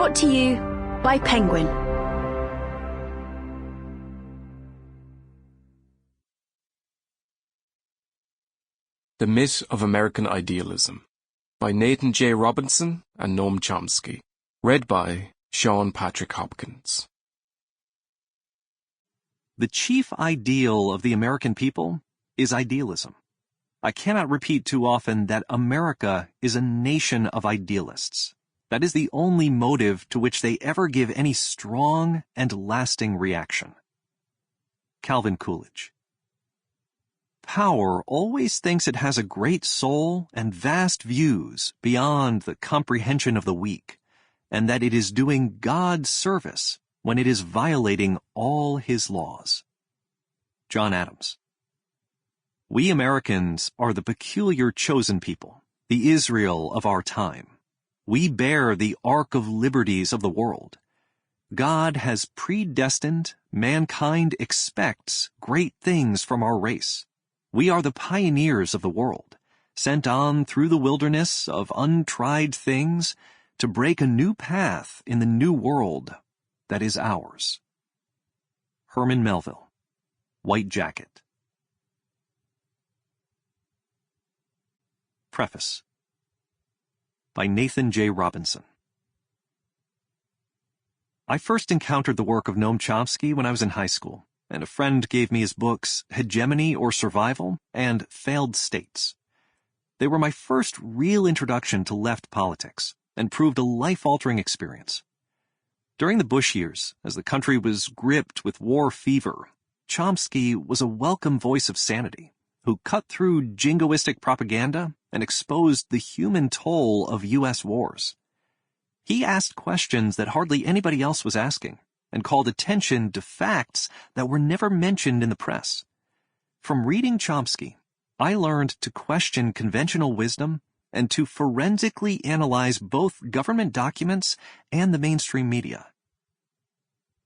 Brought to you by Penguin. The Myth of American Idealism by Nathan J. Robinson and Noam Chomsky. Read by Sean Patrick Hopkins. The chief ideal of the American people is idealism. I cannot repeat too often that America is a nation of idealists. That is the only motive to which they ever give any strong and lasting reaction. Calvin Coolidge. Power always thinks it has a great soul and vast views beyond the comprehension of the weak, and that it is doing God service when it is violating all his laws. John Adams. We Americans are the peculiar chosen people, the Israel of our time. We bear the ark of liberties of the world. God has predestined, mankind expects great things from our race. We are the pioneers of the world, sent on through the wilderness of untried things to break a new path in the new world that is ours. Herman Melville, White Jacket. Preface by Nathan J. Robinson. I first encountered the work of Noam Chomsky when I was in high school, and a friend gave me his books Hegemony or Survival and Failed States. They were my first real introduction to left politics and proved a life-altering experience. During the Bush years, as the country was gripped with war fever, Chomsky was a welcome voice of sanity who cut through jingoistic propaganda and exposed the human toll of U.S. wars. He asked questions that hardly anybody else was asking and called attention to facts that were never mentioned in the press. From reading Chomsky, I learned to question conventional wisdom and to forensically analyze both government documents and the mainstream media.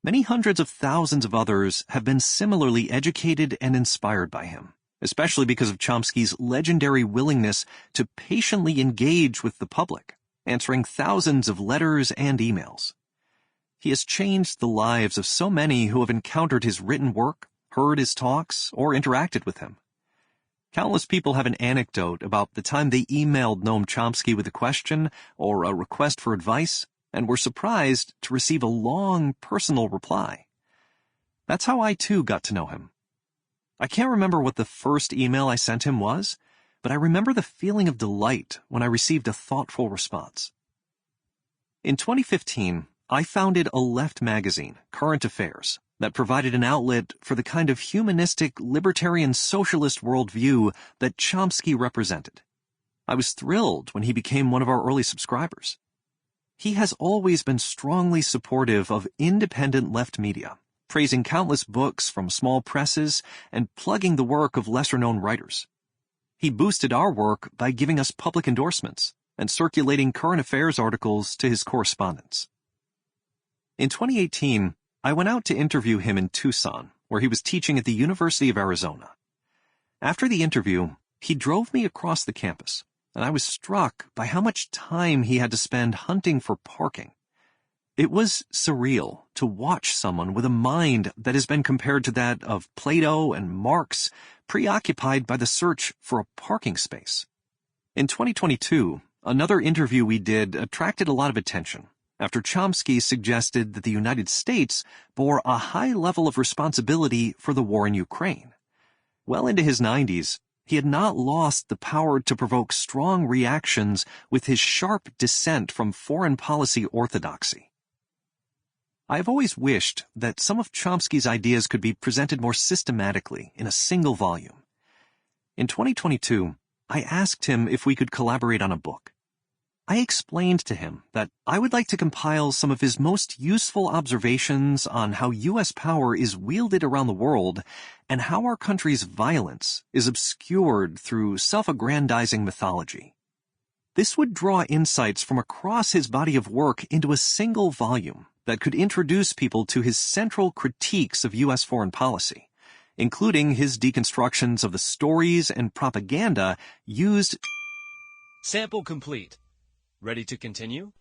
Many hundreds of thousands of others have been similarly educated and inspired by him, especially because of Chomsky's legendary willingness to patiently engage with the public, answering thousands of letters and emails. He has changed the lives of so many who have encountered his written work, heard his talks, or interacted with him. Countless people have an anecdote about the time they emailed Noam Chomsky with a question or a request for advice and were surprised to receive a long, personal reply. That's how I, too, got to know him. I can't remember what the first email I sent him was, but I remember the feeling of delight when I received a thoughtful response. In 2015, I founded a left magazine, Current Affairs, that provided an outlet for the kind of humanistic, libertarian, socialist worldview that Chomsky represented. I was thrilled when he became one of our early subscribers. He has always been strongly supportive of independent left media, praising countless books from small presses and plugging the work of lesser-known writers. He boosted our work by giving us public endorsements and circulating current affairs articles to his correspondents. In 2018, I went out to interview him in Tucson, where he was teaching at the University of Arizona. After the interview, he drove me across the campus, and I was struck by how much time he had to spend hunting for parking. It was surreal to watch someone with a mind that has been compared to that of Plato and Marx, preoccupied by the search for a parking space. In 2022, another interview we did attracted a lot of attention after Chomsky suggested that the United States bore a high level of responsibility for the war in Ukraine. Well into his 90s, he had not lost the power to provoke strong reactions with his sharp dissent from foreign policy orthodoxy. I have always wished that some of Chomsky's ideas could be presented more systematically in a single volume. In 2022, I asked him if we could collaborate on a book. I explained to him that I would like to compile some of his most useful observations on how U.S. power is wielded around the world and how our country's violence is obscured through self-aggrandizing mythology. This would draw insights from across his body of work into a single volume that could introduce people to his central critiques of U.S. foreign policy, including his deconstructions of the stories and propaganda used. Sample complete. Ready to continue?